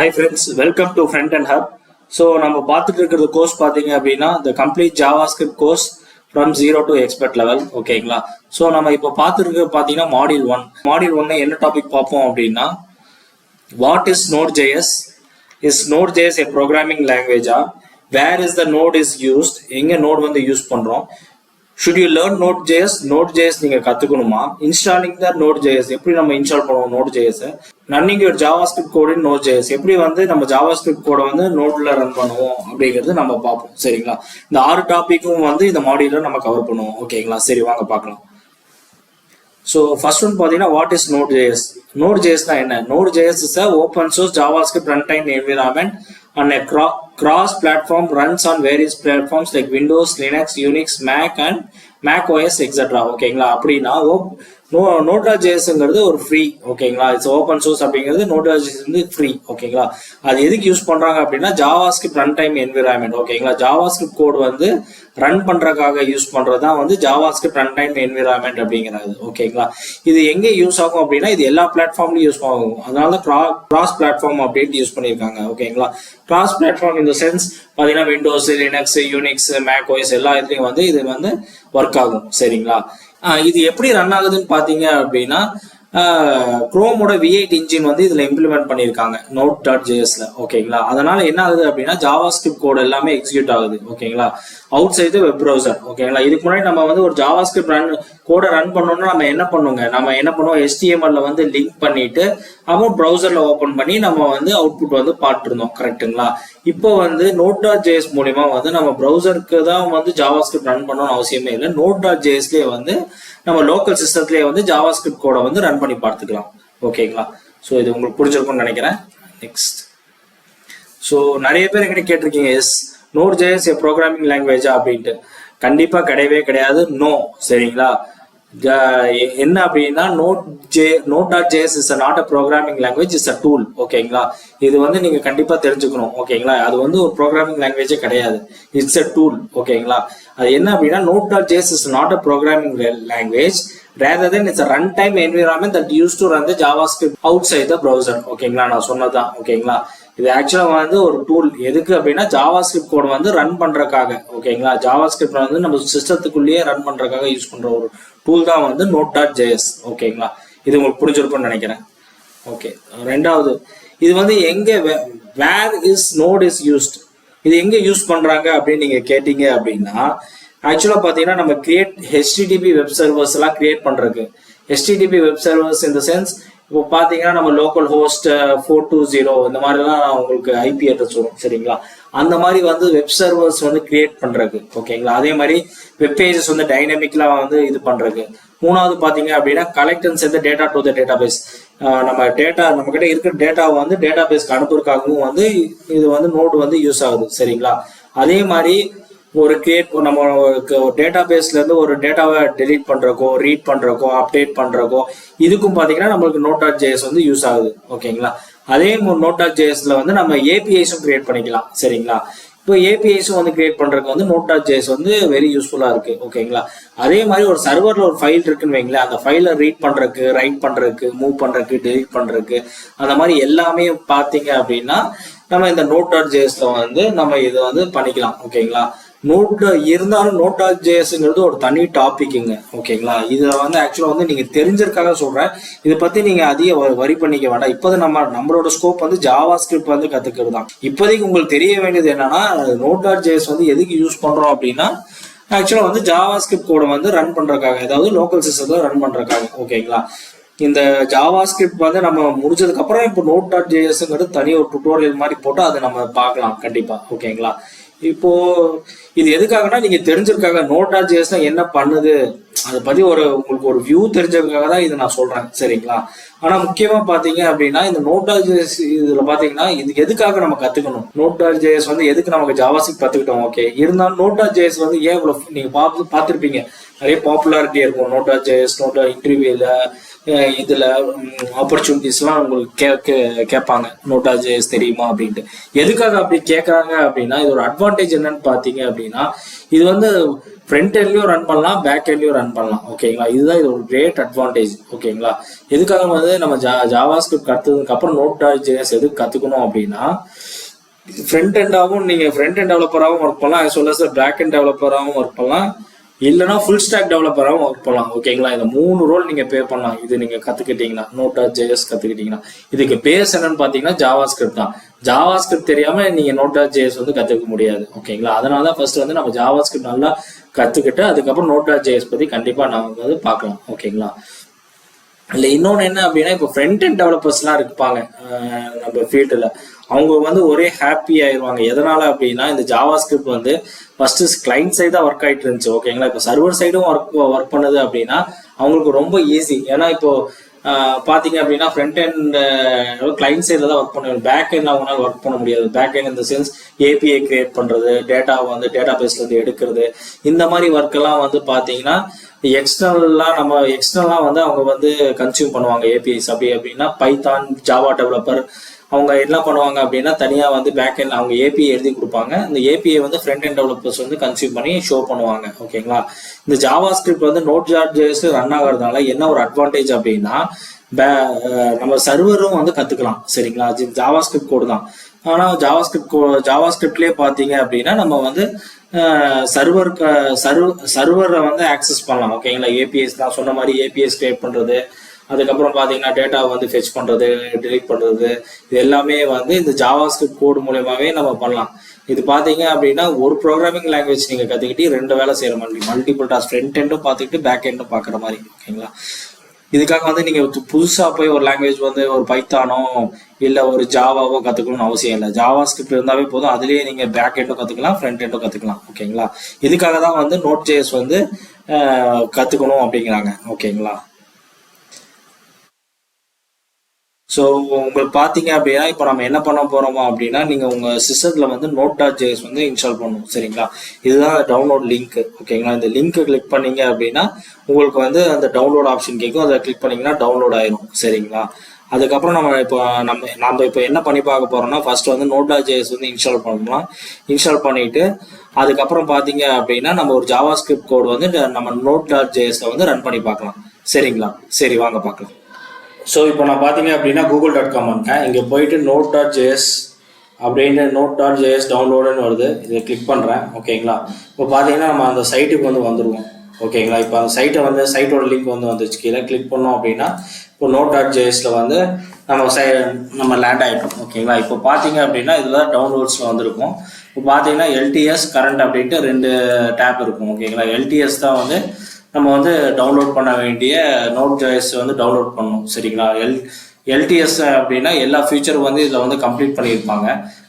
Hi friends, welcome to frontendhub. So நம்ம பார்த்துட்டு இருக்கிற கோர்ஸ் பாத்தீங்க அப்படின்னா the complete JavaScript course from 0 to expert level. ஓகேங்களா? ஸோ நம்ம இப்போ பார்த்துருக்க பார்த்தீங்கன்னா மாடியூல் 1 என்ன டாபிக் பார்ப்போம் அப்படின்னா what is Node.js? Is Node.js a programming language? Where is the node is used? எங்க node வந்து யூஸ் பண்றோம்? Should you learn Node.js? Node.js நீங்க கத்துக்கணுமா? Installing the Node.js எப்படி நம்ம இன்ஸ்டால் பண்ணுவோம் Node.js? ரன்னிங் ஒரு JavaScript கோட் இன் Node.js எப்படி வந்து நம்ம JavaScript கோடை வந்து நோட்ல ரன் பண்ணுவோம் அப்படிங்கிறது நம்ம பார்ப்போம். சரிங்களா? இந்த 6 டாபிக்கும் வந்து இந்த மாடியூல்ல நம்ம கவர் பண்ணுவோம். ஓகேங்களா? சரி வாங்க பார்க்கலாம். So first one பாத்தீங்கன்னா what is Node.js? Node.js தான் என்ன? Node.js is a open source JavaScript runtime environment and a cross platform, runs on various platforms like Windows, Linux, Unix, Mac and Mac OS etc. ஓகேங்களா? அப்படின்னா Node.jsங்கிறது ஒரு free. ஓகேங்களா? It's open source அப்படிங்கிறது Node.js வந்து free. ஓகேங்களா? அது எதுக்கு use பண்றாங்க அப்படின்னா JavaScript runtime environment. ஓகேங்களா? JavaScript கோட் வந்து ரன் பண்றதுக்காக யூஸ் பண்றதுதான் வந்து JavaScript runtime environment அப்படிங்கிறது. ஓகேங்களா? இது எங்க யூஸ் ஆகும் அப்படின்னா இது எல்லா பிளாட்ஃபார்ம்லயும் யூஸ் ஆகும். அதனால கிராஸ் பிளாட்ஃபார்ம் அப்படின்னு யூஸ் பண்ணிருக்காங்க. ஓகேங்களா? கிராஸ் பிளாட்ஃபார்ம் இந்த சென்ஸ் பாத்தீங்கன்னா Windows, Linux, Unix, Mac OS எல்லா இதுலயும் வந்து இது வந்து ஒர்க் ஆகும். சரிங்களா? இது எப்படி ரன் ஆகுதுன்னு பாத்தீங்க அப்படின்னா குரோமோட V8 இன்ஜின் வந்து இதுல இம்ப்ளிமெண்ட் பண்ணிருக்காங்க Node.jsல. ஓகேங்களா? அதனால என்ன ஆகுது அப்படின்னா JavaScript கோட் எல்லாமே எக்ஸிக்யூட் ஆகுது. ஓகேங்களா? Outside web browser. ஓகேங்களா? இதுக்கு முன்னாடி நம்ம வந்து ஒரு JavaScript கோடை ரன் பண்ணோம்னா நம்ம என்ன பண்ணுவோம் HTML வந்து லிங்க் பண்ணிட்டு அப்புறம் ப்ரௌசர்ல ஓபன் பண்ணி நம்ம வந்து அவுட்புட் வந்து பார்த்துருந்தோம். கரெக்டுங்களா? இப்போ வந்து Node.js மூலியமா வந்து நம்ம ப்ரௌசருக்கு தான் வந்து JavaScript ரன் பண்ணணும்னு அவசியமே இல்லை. Node.jsலயே வந்து நம்ம லோக்கல் சிஸ்டத்திலேயே வந்து JavaScript கோடை வந்து ரன் பண்ணி பார்த்துக்கலாம். ஓகேங்களா? ஸோ இது உங்களுக்கு புரிஞ்சிருக்கும்னு நினைக்கிறேன். நெக்ஸ்ட், ஸோ நிறைய பேர் என்கிட்ட கேட்டிருக்கீங்க S Node.js a programming language அப்படின்ட்டு. கண்டிப்பா கிடையவே கிடையாது. நோ. சரிங்களா? என்ன அப்படின்னா Node.js is not a programming language, is a tool. ஓகேங்களா? இது வந்து நீங்க கண்டிப்பா தெரிஞ்சுக்கணும். ஓகேங்களா? அது வந்து ஒரு ப்ரோக்ராமிங் லாங்குவேஜே கிடையாது. It's a tool. ஓகேங்களா? அது என்ன அப்படின்னா Node.js is not a programming language, rather than it's a runtime environment that used to run the JavaScript outside the browser. ஓகேங்களா? நான் சொன்னதான். ஓகேங்களா? இது ஆக்சுவலா வந்து ஒரு டூல். எதுக்கு அப்படின்னா JavaScript கோட் வந்து ரன் பண்றதுக்காக. ஓகேங்களா? JavaScript வந்து நம்ம சிஸ்டத்துக்குள்ளேயே ரன் பண்றதுக்காக யூஸ் பண்ற ஒரு டூல் தான் வந்து Node.js. ஓகேங்களா? இது உங்களுக்கு புரிஞ்சிருக்கும்னு நினைக்கிறேன். ஓகே, ரெண்டாவது இது வந்து எங்க where is note is used, இது எங்க யூஸ் பண்றாங்க அப்படின்னு நீங்க கேட்டீங்க அப்படின்னா ஆக்சுவலா பாத்தீங்கன்னா நம்ம கிரியேட் HTTP வெப் சர்வர்ஸ் எல்லாம் கிரியேட் பண்றதுக்கு HTTP வெப் சர்வர்ஸ் இந்த சென்ஸ் இப்போ பாத்தீங்கன்னா நம்ம லோக்கல் ஹோஸ்ட் 420 இந்த மாதிரிலாம் உங்களுக்கு IP அட்ரஸ் வரும். சரிங்களா? அந்த மாதிரி வந்து வெப் சர்வர்ஸ் வந்து கிரியேட் பண்றதுக்கு. ஓகேங்களா? அதே மாதிரி வெப் பேஜஸ் வந்து டைனமிக்லா வந்து இது பண்றதுக்கு. மூணாவது பாத்தீங்க அப்படின்னா collect and send data to the database. நம்ம கிட்ட இருக்கிற டேட்டாவை வந்து டேட்டாபேஸ்க்கு அனுப்புறதுக்காகவும் வந்து இது வந்து நோட் வந்து யூஸ் ஆகுது. சரிங்களா? அதே மாதிரி ஒரு நம்ம டேட்டா பேஸ்ல இருந்து ஒரு டேட்டாவை டெலீட் பண்றக்கோ, ரீட் பண்றக்கோ, அப்டேட் பண்றக்கோ இதுக்கும் பாத்தீங்கன்னா நம்மளுக்கு Node.js வந்து யூஸ் ஆகுது. ஓகேங்களா? அதே Node.jsல வந்து நம்ம APIஸும் கிரியேட் பண்ணிக்கலாம். சரிங்களா? இப்போ APIஸும் வந்து கிரியேட் பண்றதுக்கு வந்து Node.js வந்து வெரி யூஸ்ஃபுல்லா இருக்கு. ஓகேங்களா? அதே மாதிரி ஒரு சர்வர்ல ஒரு ஃபைல் இருக்குன்னு வைங்களேன், அந்த ஃபைலை ரீட் பண்றதுக்கு, ரைட் பண்றதுக்கு, மூவ் பண்றதுக்கு, டெலீட் பண்றதுக்கு அந்த மாதிரி எல்லாமே பாத்தீங்க அப்படின்னா நம்ம இந்த Node.jsல வந்து நம்ம இதை வந்து பண்ணிக்கலாம். ஓகேங்களா? இருந்தாலும் Node.jsங்கிறது ஒரு தனி டாபிக்ங்க. ஓகேங்களா? இதுல வந்து ஆக்சுவலா வந்து நீங்க தெரிஞ்சிருக்காக சொல்றேன். இதை பத்தி நீங்க அதிக வரி பண்ணிக்க வேண்டாம். இப்போது நம்மளோட ஸ்கோப் வந்து JavaScript வந்து கத்துக்கிறது தான். இப்போதைக்கு உங்களுக்கு தெரிய வேண்டியது என்னன்னா Node.js வந்து எதுக்கு யூஸ் பண்றோம் அப்படின்னா ஆக்சுவலா வந்து JavaScript கோடை வந்து ரன் பண்றதுக்காக, அதாவது லோக்கல் சிஸ்டத்துல ரன் பண்றதுக்காக. ஓகேங்களா? இந்த JavaScript வந்து நம்ம முடிச்சதுக்கு அப்புறம் இப்போ Node.jsங்கிறது தனி ஒரு டுட்டோரியல் மாதிரி போட்டு அதை நம்ம பார்க்கலாம் கண்டிப்பா. ஓகேங்களா? இப்போ இது எதுக்காகனா நீங்க தெரிஞ்சிருக்காங்க Node.js என்ன பண்ணுது அதை பத்தி உங்களுக்கு ஒரு வியூ தெரிஞ்சதுக்காக தான் இதை நான் சொல்றேன். சரிங்களா? ஆனா முக்கியமா பாத்தீங்க அப்படின்னா இந்த Node.js இதுல பாத்தீங்கன்னா இது எதுக்காக நம்ம கத்துக்கணும், Node.js வந்து எதுக்கு நமக்கு JavaScript கத்துக்கிட்டோம். ஓகே, இருந்தாலும் Node.js வந்து ஏன் இவ்வளவு நீங்க பார்த்திருப்பீங்க நிறைய பாப்புலாரிட்டி இருக்கும் Node.js, இன்டர்வியூல இதில் ஆப்பர்ச்சுனிட்டிஸ்லாம் உங்களுக்கு கேட்பாங்க Node.js தெரியுமா அப்படின்ட்டு. எதுக்காக அப்படி கேட்குறாங்க அப்படின்னா, இது ஒரு அட்வான்டேஜ் என்னன்னு பார்த்தீங்க அப்படின்னா, இது வந்து ஃப்ரண்ட் எண்ட்லையும் ரன் பண்ணலாம், பேக் எண்ட்லையும் ரன் பண்ணலாம். ஓகேங்களா, இதுதான் இது ஒரு கிரேட் அட்வான்டேஜ். ஓகேங்களா, எதுக்காக வந்து நம்ம ஜாவாஸ்கிரிப்ட் கற்றுறதுக்கு அப்புறம் Node.js எதுக்கு கற்றுக்கணும் அப்படின்னா, ஃப்ரண்ட் எண்டாகவும் நீங்கள் ஃப்ரண்ட் எண்ட் டெவலப்பராகவும் ஒர்க் பண்ணலாம், as well as back end டெவலப்பராகவும் ஒர்க் பண்ணலாம், இல்லைனா ஃபுல் ஸ்டாக் டெவலப்பராகவும் ஒர்க் பண்ணலாம். ஓகேங்களா, இந்த 3 ரோல் நீங்கள் பே பண்ணலாம். இது நீங்கள் கற்றுக்கிட்டீங்கன்னா Node.js கற்றுக்கிட்டீங்கன்னா. இதுக்கு பேஸ் என்னன்னு பார்த்தீங்கன்னா ஜாவாஸ்கிரிப்ட் தான். ஜாவாஸ்கிரிப்ட் தெரியாமல் நீங்கள் Node.js வந்து கற்றுக்க முடியாது. ஓகேங்களா, அதனால தான் ஃபர்ஸ்ட் வந்து நம்ம ஜாவாஸ்கிரிப்ட் நல்லா கற்றுக்கிட்டு அதுக்கப்புறம் Node.js பற்றி கண்டிப்பாக நம்ம வந்து பார்க்கலாம். ஓகேங்களா, இல்லை இன்னொன்று என்ன அப்படின்னா, இப்போ ஃப்ரண்ட் அண்ட் டெவலப்பர்ஸ்லாம் இருப்பாங்க நம்ம ஃபீல்டில். அவங்க வந்து ஒரே ஹாப்பி ஆயிடுவாங்க. எதனால அப்படின்னா, இந்த ஜாவாஸ்கிரிப்ட் வந்து ஃபர்ஸ்ட் கிளைண்ட் சைடு தான் ஒர்க் ஆகிட்டு இருந்துச்சு. ஓகேங்களா, இப்போ சர்வர் சைடும் ஒர்க் பண்ணுது அப்படின்னா அவங்களுக்கு ரொம்ப ஈஸி. ஏன்னா இப்போ பார்த்தீங்க அப்படின்னா ஃப்ரண்ட் அண்ட் கிளைண்ட் சைடில் தான் ஒர்க் பண்ணுவாங்க. பேக் எண்ட் அவங்களால ஒர்க் பண்ண முடியாது. பேக் எண்ட் இந்த சென்ஸ் ஏபிஐ கிரியேட் பண்ணுறது, டேட்டாவை வந்து டேட்டா பேஸ்லேருந்து எடுக்கிறது, இந்த மாதிரி ஒர்க்கெல்லாம் வந்து பார்த்தீங்கன்னா எக்ஸ்டர்னல்லாம் வந்து அவங்க வந்து கன்சியூம் பண்ணுவாங்க ஏபிஐஸ். அப்படின்னா பைத்தான், ஜாவா டெவலப்பர் அவங்க என்ன பண்ணுவாங்க அப்படின்னா தனியாக வந்து பேக் எண்ட் அவங்க ஏபிஐ எழுதி கொடுப்பாங்க. இந்த ஏபிஐ வந்து ஃப்ரண்ட் எண்ட் டெவலப்பர்ஸ் வந்து கன்சியூம் பண்ணி ஷோ பண்ணுவாங்க. ஓகேங்களா, இந்த ஜாவாஸ்கிரிப்ட் வந்து Node.js ரன் ஆகிறதுனால என்ன ஒரு அட்வான்டேஜ் அப்படின்னா, நம்ம சர்வரும் வந்து கற்றுக்கலாம். சரிங்களா, ஜாவாஸ்கிரிப்ட் கோடு தான். ஆனால் ஜாவாஸ்கிரிப்ட்லேயே பார்த்தீங்க அப்படின்னா நம்ம வந்து சர்வரை வந்து ஆக்சஸ் பண்ணலாம். ஓகேங்களா, ஏபிஎஸ் தான் சொன்ன மாதிரி ஏபிஎஸ் கிரியேட் பண்ணுறது, அதுக்கப்புறம் பார்த்தீங்கன்னா டேட்டாவை வந்து ஃபெச் பண்ணுறது, டெலீட் பண்ணுறது, இது எல்லாமே வந்து இந்த ஜாவாஸ்கிரிப்ட் கோடு மூலயமாவே நம்ம பண்ணலாம். இது பார்த்தீங்க அப்படின்னா ஒரு ப்ரோக்ராமிங் லாங்குவேஜ் நீங்கள் கற்றுக்கிட்டு 2 வேலை செய்கிற மாதிரி, மல்டிபிள் டாஸ்க், ஃப்ரண்ட் எண்டும் பார்த்துக்கிட்டு பேக் எண்டும் பார்க்குற மாதிரி. ஓகேங்களா, இதுக்காக வந்து நீங்கள் புதுசாக போய் ஒரு லாங்குவேஜ் வந்து ஒரு பைத்தானோ இல்லை ஒரு ஜாவாவோ கற்றுக்கணும்னு அவசியம் இல்லை. ஜாவாஸ்கிரிப்ட் இருந்தாவே போதும், அதுலேயே நீங்கள் பேக் எண்டும் கற்றுக்கலாம், ஃப்ரண்ட் எண்டும் கற்றுக்கலாம். ஓகேங்களா, இதுக்காக தான் வந்து Node.js வந்து கற்றுக்கணும் அப்படிங்கிறாங்க. ஓகேங்களா, ஸோ உங்களுக்கு பார்த்தீங்க அப்படின்னா இப்போ நம்ம என்ன பண்ண போகிறோமோ அப்படின்னா, நீங்கள் உங்கள் சிஸ்டத்தில் வந்து Node.js வந்து இன்ஸ்டால் பண்ணணும். சரிங்களா, இதுதான் டவுன்லோட் லிங்க். ஓகேங்களா, இந்த லிங்க்கை கிளிக் பண்ணீங்க அப்படின்னா உங்களுக்கு வந்து அந்த டவுன்லோட் ஆப்ஷன் கேட்கும். அதை கிளிக் பண்ணிங்கன்னா டவுன்லோட் ஆயிரும். சரிங்களா, அதுக்கப்புறம் நம்ம இப்போ என்ன பண்ணி பார்க்க போகிறோம்னா, ஃபர்ஸ்ட் வந்து Node.js வந்து இன்ஸ்டால் பண்ணலாம். இன்ஸ்டால் பண்ணிவிட்டு அதுக்கப்புறம் பார்த்தீங்க அப்படின்னா நம்ம ஒரு ஜாவாஸ்கிரிப்ட் கோடு வந்து நம்ம Node.jsல வந்து ரன் பண்ணி பார்க்கலாம். சரிங்களா, சரி வாங்க பார்க்கலாம். ஸோ இப்போ நான் பார்த்தீங்க அப்படின்னா google.com வந்துட்டேன். இங்கே போயிட்டு Node.js அப்படின்னு Node.js டவுன்லோடுன்னு வருது. இதை கிளிக் பண்ணுறேன். ஓகேங்களா, இப்போ பார்த்தீங்கன்னா நம்ம அந்த சைட்டுக்கு வந்து வந்துடுவோம். ஓகேங்களா, இப்போ அந்த சைட்டோட லிங்க் வந்து வந்துச்சு. கீழே கிளிக் பண்ணோம் அப்படின்னா இப்போ Node.jsல வந்து நம்ம லேண்ட் ஆகிட்டோம். ஓகேங்களா, இப்போ பார்த்தீங்க அப்படின்னா இதுதான் டவுன்லோட்ஸில் வந்துருக்கும். இப்போ பார்த்தீங்கன்னா LTS கரண்ட் அப்படின்ட்டு 2 டேப் இருக்கும். ஓகேங்களா, LTS தான் வந்து நம்ம வந்து டவுன்லோட் பண்ண வேண்டிய Node.js வந்து டவுன்லோட் பண்ணணும். சரிங்களா, LTS அப்படின்னா எல்லா ஃபியூச்சரும் வந்து இதில் வந்து கம்ப்ளீட் பண்ணியிருப்பாங்க.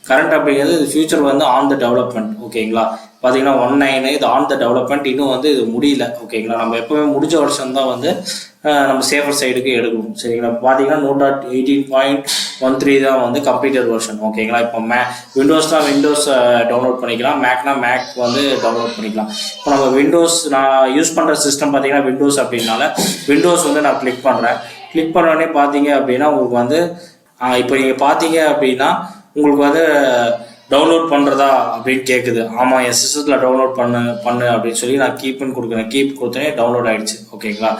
கரண்ட் அப்படிங்கிறது இது ஃபியூச்சர் வந்து ஆன் த டெவலப்மெண்ட். ஓகேங்களா, பார்த்தீங்கன்னா 19 இது ஆன் த டெவலப்மெண்ட், இன்னும் வந்து இது முடியல. ஓகேங்களா, நம்ம எப்பவுமே முடிஞ்ச வருஷம் தான் வந்து நம்ம சேஃபர் சைடுக்கு எடுக்கணும். சரிங்களா, பார்த்தீங்கன்னா Node.18.13 தான் வந்து கம்ப்ளீட்டட் வெர்ஷன். ஓகேங்களா, இப்போ விண்டோஸ்னால் விண்டோஸ் டவுன்லோட் பண்ணிக்கலாம், மேக்னா மேக் வந்து டவுன்லோட் பண்ணிக்கலாம். இப்போ நம்ம விண்டோஸ் நான் யூஸ் பண்ணுற சிஸ்டம் பார்த்தீங்கன்னா விண்டோஸ் அப்படின்னால விண்டோஸ் வந்து நான் கிளிக் பண்ணுறேன். கிளிக் பண்ணோடனே பார்த்தீங்க அப்படின்னா உங்களுக்கு வந்து இப்போ நீங்கள் பார்த்தீங்க அப்படின்னா உங்களுக்கு வந்து டவுன்லோட் பண்ணுறதா அப்படின்னு கேட்குது. ஆமாம், என் சிஸ்டத்தில் டவுன்லோட் பண்ணு அப்படின்னு சொல்லி நான் கீப்னு கொடுக்குறேன். கீப் கொடுத்தனே டவுன்லோட் ஆகிடுச்சு. ஓகேங்களா,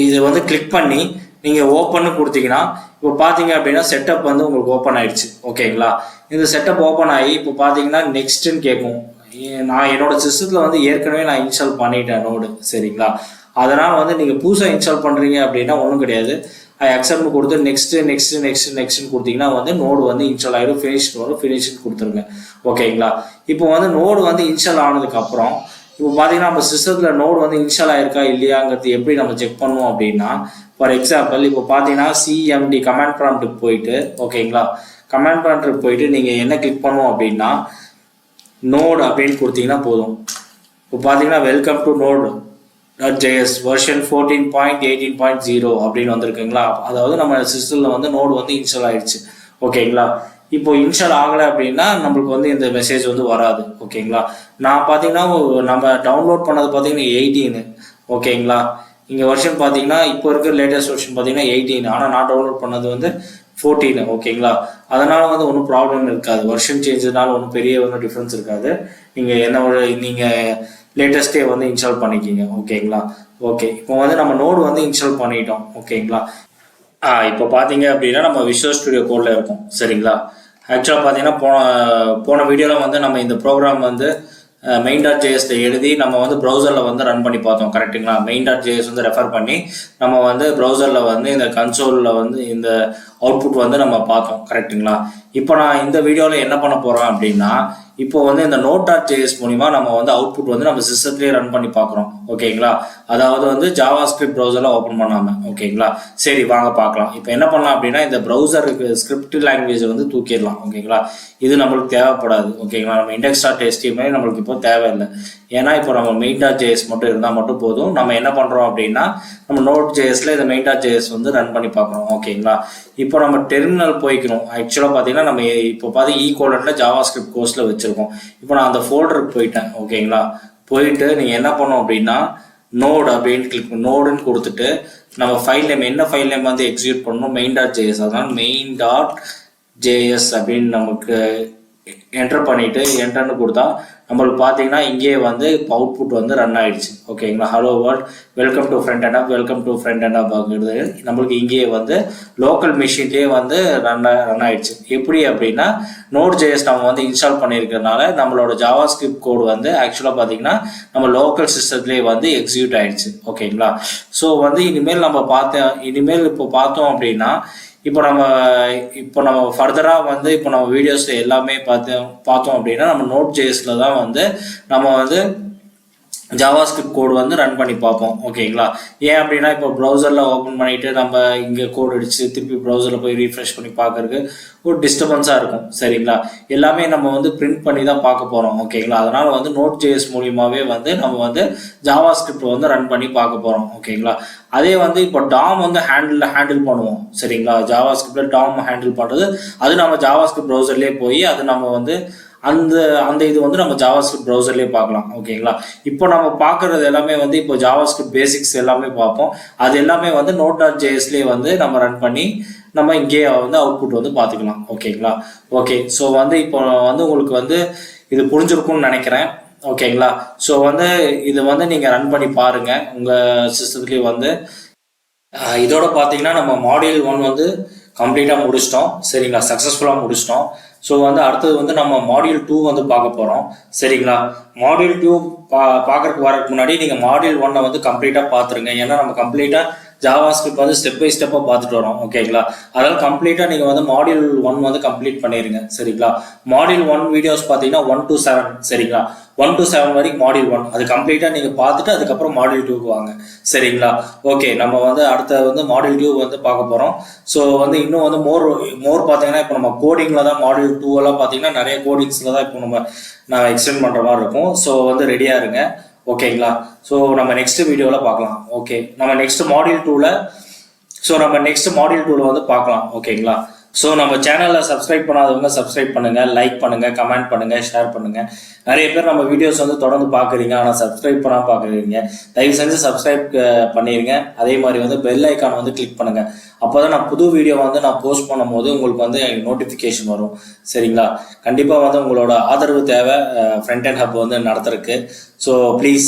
இது வந்து கிளிக் பண்ணி நீங்கள் ஓப்பன்னு கொடுத்தீங்கன்னா இப்போ பார்த்தீங்க அப்படின்னா செட்டப் வந்து உங்களுக்கு ஓப்பன் ஆகிடுச்சு. ஓகேங்களா, இந்த செட்டப் ஓப்பன் ஆகி இப்போ பார்த்தீங்கன்னா நெக்ஸ்ட்டுன்னு கேட்கும். நான் என்னோட சிஸ்டத்தில் வந்து ஏற்கனவே நான் இன்ஸ்டால் பண்ணிட்டேன் நோடு. சரிங்களா, அதனால் வந்து நீங்கள் புதுசாக இன்ஸ்டால் பண்ணுறீங்க அப்படின்னா ஒன்றும் கிடையாது. அக்செப்ட் கொடுத்து நெக்ஸ்ட்னு கொடுத்தீங்கன்னா வந்து நோடு வந்து இன்ஸ்டால் ஆகிடும். ஃபினிஷ்னு கொடுத்துருங்க. ஓகேங்களா, இப்போ வந்து நோடு வந்து இன்ஸ்டால் ஆனதுக்கப்புறம் இப்போ பார்த்தீங்கன்னா நம்ம சிஸ்டத்தில் நோடு வந்து இன்ஸ்டால் ஆயிருக்கா இல்லையாங்கிறது எப்படி நம்ம செக் பண்ணுவோம் அப்படின்னா, ஃபார் எக்ஸாம்பிள் இப்போ பார்த்தீங்கன்னா CMD கமாண்ட் ப்ராம்ப்ட்டுக்கு போயிட்டு, ஓகேங்களா, கமாண்ட் ப்ராம்ப்ட்டுக்கு போயிட்டு நீங்கள் என்ன கிளிக் பண்ணுவோம் அப்படின்னா நோடு அப்படின்னு கொடுத்தீங்கன்னா போதும். இப்போ பார்த்தீங்கன்னா வெல்கம் டு Node.js வெர்ஷன் 14.18.0 அப்படின்னு வந்திருக்குங்களா. அதாவது நம்ம சிஸ்டமில் வந்து நோடு வந்து இன்ஸ்டால் ஆயிடுச்சு. ஓகேங்களா, இப்போ இன்ஸ்டால் ஆகலை அப்படின்னா நம்மளுக்கு வந்து இந்த மெசேஜ் வந்து வராது. ஓகேங்களா, நான் பார்த்தீங்கன்னா நம்ம டவுன்லோட் பண்ணது பார்த்தீங்கன்னா 18. ஓகேங்களா, இங்கே வெர்ஷன் பார்த்தீங்கன்னா இப்போ இருக்கிற லேட்டஸ்ட் வெர்ஷன் பார்த்தீங்கன்னா 18, ஆனால் நான் டவுன்லோட் பண்ணது வந்து 14. ஓகேங்களா, அதனால் வந்து ஒன்றும் ப்ராப்ளம் இருக்காது. வெர்ஷன் சேஞ்சதுனால ஒன்றும் பெரிய ஒன்றும் டிஃப்ரென்ஸ் இருக்காது. நீங்கள் என்ன ஒரு நீங்கள் லேட்டஸ்ட்டே வந்து இன்ஸ்டால் பண்ணிக்கிங்க. ஓகேங்களா, ஓகே. இப்போ வந்து நம்ம நோடு வந்து இன்ஸ்டால் பண்ணிட்டோம். ஓகேங்களா, இப்போ பார்த்தீங்க அப்படின்னா நம்ம விஷுவல் ஸ்டுடியோ கோடில் இருக்கும். சரிங்களா, ஆக்சுவலாக பார்த்தீங்கன்னா போன வீடியோவில் வந்து நம்ம இந்த ப்ரோக்ராம் வந்து main.jsல எழுதி நம்ம வந்து ப்ரௌசரில் வந்து ரன் பண்ணி பார்த்தோம். கரெக்டுங்களா, main.js வந்து ரெஃபர் பண்ணி நம்ம வந்து ப்ரௌசரில் வந்து இந்த கன்சோலில் வந்து இந்த அவுட்புட் வந்து நம்ம பார்த்தோம். கரெக்டுங்களா, இப்போ நான் இந்த வீடியோவில் என்ன பண்ண போகிறேன் அப்படின்னா, இப்போ வந்து இந்த node.js மூலிமா நம்ம வந்து அவுட்புட் வந்து நம்ம சிஸ்டத்துலேயே ரன் பண்ணி பார்க்குறோம். ஓகேங்களா, அதாவது வந்து JavaScript ப்ரௌசரில் ஓப்பன் பண்ணாமல். ஓகேங்களா, சரி வாங்க பார்க்கலாம். இப்போ என்ன பண்ணலாம் அப்படின்னா, இந்த ப்ரௌசருக்கு ஸ்கிரிப்ட் லாங்குவேஜ் வந்து தூக்கிடலாம். ஓகேங்களா, இது நம்மளுக்கு தேவைப்படாது. ஓகேங்களா, நம்ம index.html நம்மளுக்கு இப்போ தேவையில்லை. ஏன்னா இப்போ நம்ம main.js மட்டும் இருந்தால் மட்டும் போதும். நம்ம என்ன பண்ணுறோம் அப்படின்னா, நம்ம node.jsல இந்த main.js வந்து ரன் பண்ணி பார்க்குறோம். ஓகேங்களா, இப்போ நம்ம டெர்மினல் போய்க்கணும். ஆக்சுவலாக பார்த்தீங்கன்னா நம்ம இப்போ ஈக்குவலண்ட்ல JavaScript கோர்ஸில் வச்சுருக்கோம். இப்போ நான் அந்த ஃபோல்டருக்கு போயிட்டேன். ஓகேங்களா, போயிட்டு நீங்கள் என்ன பண்ணோம் அப்படின்னா, நோடு அப்படின்னு கிளிக் நோடுன்னு கொடுத்துட்டு நம்ம ஃபைல் நேம் என்ன ஃபைல் நேம் வந்து எக்ஸிக்யூட் பண்ணணும், main.js. அதான் main.js அப்படின்னு நமக்கு என்டர் பண்ணிட்டு என்டர்னு கொடுத்தா நம்மளுக்கு பார்த்தீங்கன்னா இங்கே வந்து அவுட்புட் வந்து ரன் ஆயிடுச்சு. ஓகேங்களா, hello world welcome to front and up, welcome to front and up அப்படிங்கிறது நம்மளுக்கு இங்கேயே வந்து லோக்கல் மிஷின்லேயே வந்து ரன் ஆயிடுச்சு. எப்படி அப்படின்னா, Node.js நம்ம வந்து இன்ஸ்டால் பண்ணியிருக்கிறதுனால நம்மளோட JavaScript கோடு வந்து ஆக்சுவலாக பார்த்தீங்கன்னா நம்ம லோக்கல் சிஸ்டத்துலேயே வந்து எக்ஸிக்யூட் ஆயிடுச்சு. ஓகேங்களா, ஸோ வந்து இனிமேல் இப்போ பார்த்தோம் அப்படின்னா, இப்போ நம்ம ஃபர்தராக வந்து இப்போ நம்ம வீடியோஸ் எல்லாமே பார்த்தோம் அப்படின்னா நம்ம Node.jsல தான் வந்து நம்ம வந்து JavaScript கோடு வந்து ரன் பண்ணி பார்ப்போம். ஓகேங்களா, ஏன் அப்படின்னா இப்போ ப்ரௌசரில் ஓப்பன் பண்ணிட்டு நம்ம இங்கே கோட் அடிச்சு திருப்பி ப்ரௌசரில் போய் ரீஃப்ரெஷ் பண்ணி பார்க்கறதுக்கு ஒரு டிஸ்டர்பன்ஸாக இருக்கும். சரிங்களா, எல்லாமே நம்ம வந்து பிரிண்ட் பண்ணி தான் பார்க்க போகிறோம். ஓகேங்களா, அதனால் வந்து Node.js மூலியமாகவே வந்து நம்ம வந்து JavaScript வந்து ரன் பண்ணி பார்க்க போகிறோம். ஓகேங்களா, அதே வந்து இப்போ டாம் வந்து ஹேண்டில் பண்ணுவோம். சரிங்களா, JavaScriptல டாம் ஹேண்டில் பண்ணுறது அது நம்ம JavaScript ப்ரௌசர்லேயே போய் அது நம்ம வந்து அந்த இது வந்து நம்ம JavaScript ப்ரௌசர்லேயே பார்க்கலாம். ஓகேங்களா, இப்போ நம்ம பார்க்கறது எல்லாமே வந்து இப்போ JavaScript பேசிக்ஸ் எல்லாமே பார்ப்போம். அது எல்லாமே வந்து Node.jsலேயே வந்து நம்ம ரன் பண்ணி நம்ம இங்கேயே வந்து அவுட்புட் வந்து பார்த்துக்கலாம். ஓகேங்களா, ஓகே. ஸோ வந்து இப்போ வந்து உங்களுக்கு வந்து இது புரிஞ்சிருக்கும்னு நினைக்கிறேன். ஓகேங்களா, ஸோ வந்து இது வந்து நீங்கள் ரன் பண்ணி பாருங்கள் உங்கள் சிஸ்டத்துலேயே வந்து. இதோட பார்த்தீங்கன்னா நம்ம மாடியூல் 1 வந்து கம்ப்ளீட்டாக முடிச்சிட்டோம். சரிங்களா, சக்ஸஸ்ஃபுல்லாக முடிச்சிட்டோம். ஸோ வந்து அடுத்தது வந்து நம்ம மாடியூல் 2 வந்து பார்க்க போகிறோம். சரிங்களா, மாடியூல் 2 பார்க்கறதுக்கு வரதுக்கு முன்னாடி நீங்கள் மாடியூல் 1 வந்து கம்ப்ளீட்டாக பார்த்துருங்க. ஏன்னா நம்ம கம்ப்ளீட்டாக JavaScript வந்து ஸ்டெப் பை ஸ்டெப்பாக பார்த்துட்டு வரோம். ஓகேங்களா, அதனால் கம்ப்ளீட்டாக நீங்கள் வந்து மாடியூல் 1 வந்து கம்ப்ளீட் பண்ணிடுங்க. சரிங்களா, மாடியூல் 1 வீடியோஸ் பார்த்தீங்கன்னா 1 to 7. சரிங்களா, 1 to 7 வரைக்கும் மாடியூல் 1 அது கம்ப்ளீட்டாக நீங்கள் பார்த்துட்டு அதுக்கப்புறம் மாடியூல் 2க்கு வாங்க. சரிங்களா, ஓகே. நம்ம வந்து அடுத்த வந்து மாடியூல் 2 வந்து பார்க்க போகிறோம். ஸோ வந்து இன்னும் வந்து மோர் பார்த்தீங்கன்னா இப்போ நம்ம கோடிங்கில் தான் மாடியூல் 2 எல்லாம் பார்த்தீங்கன்னா நிறைய கோடிங்ஸில் தான் இப்போ நான் எக்ஸ்டெண்ட் பண்ணுற மாதிரி இருக்கும். ஸோ வந்து ரெடியாக இருங்க. ஓகேங்களா, ஸோ நம்ம நெக்ஸ்ட் வீடியோவில் பார்க்கலாம். ஓகே, நம்ம நெக்ஸ்ட் மாடியூல் 2ல வந்து பார்க்கலாம். ஓகேங்களா, ஸோ நம்ம சேனலில் சப்ஸ்கிரைப் பண்ணாதவங்க சப்ஸ்கிரைப் பண்ணுங்கள், லைக் பண்ணுங்கள், கமெண்ட் பண்ணுங்கள், ஷேர் பண்ணுங்கள். நிறைய பேர் நம்ம வீடியோஸ் வந்து தொடர்ந்து பார்க்குறீங்க, ஆனால் சப்ஸ்கிரைப் பண்ணாமல் பார்க்குறீங்க. தயவு செஞ்சு சப்ஸ்கிரைப் பண்ணிடுங்க. அதே மாதிரி வந்து பெல் ஐக்கான் வந்து கிளிக் பண்ணுங்கள். அப்போ தான் நான் புது வீடியோ வந்து நான் போஸ்ட் பண்ணும் போது உங்களுக்கு வந்து நோட்டிஃபிகேஷன் வரும். சரிங்களா, கண்டிப்பாக வந்து உங்களோட ஆதரவு தேவை ஃப்ரண்ட் அண்ட் ஹப் வந்து நடத்துறதுக்கு. ஸோ ப்ளீஸ்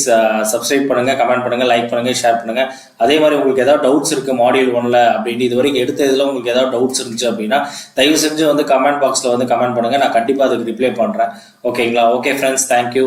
சப்ஸ்கிரைப் பண்ணுங்கள், கமெண்ட் பண்ணுங்கள், லைக் பண்ணுங்கள், ஷேர் பண்ணுங்கள். அதே மாதிரி உங்களுக்கு ஏதாவது டவுட்ஸ் இருக்குது மாடியூல் 1ல் அப்படின்னு இது வரைக்கும் எடுத்த இதில் உங்களுக்கு ஏதாவது டவுட்ஸ் இருந்துச்சு அப்படின்னா தயவு செஞ்சு வந்து கமெண்ட் பாக்ஸில் வந்து கமெண்ட் பண்ணுங்கள். நான் கண்டிப்பாக அதுக்கு ரிப்ளை பண்ணுறேன். ஓகேங்களா, ஓகே ஃப்ரெண்ட்ஸ், தேங்க்யூ.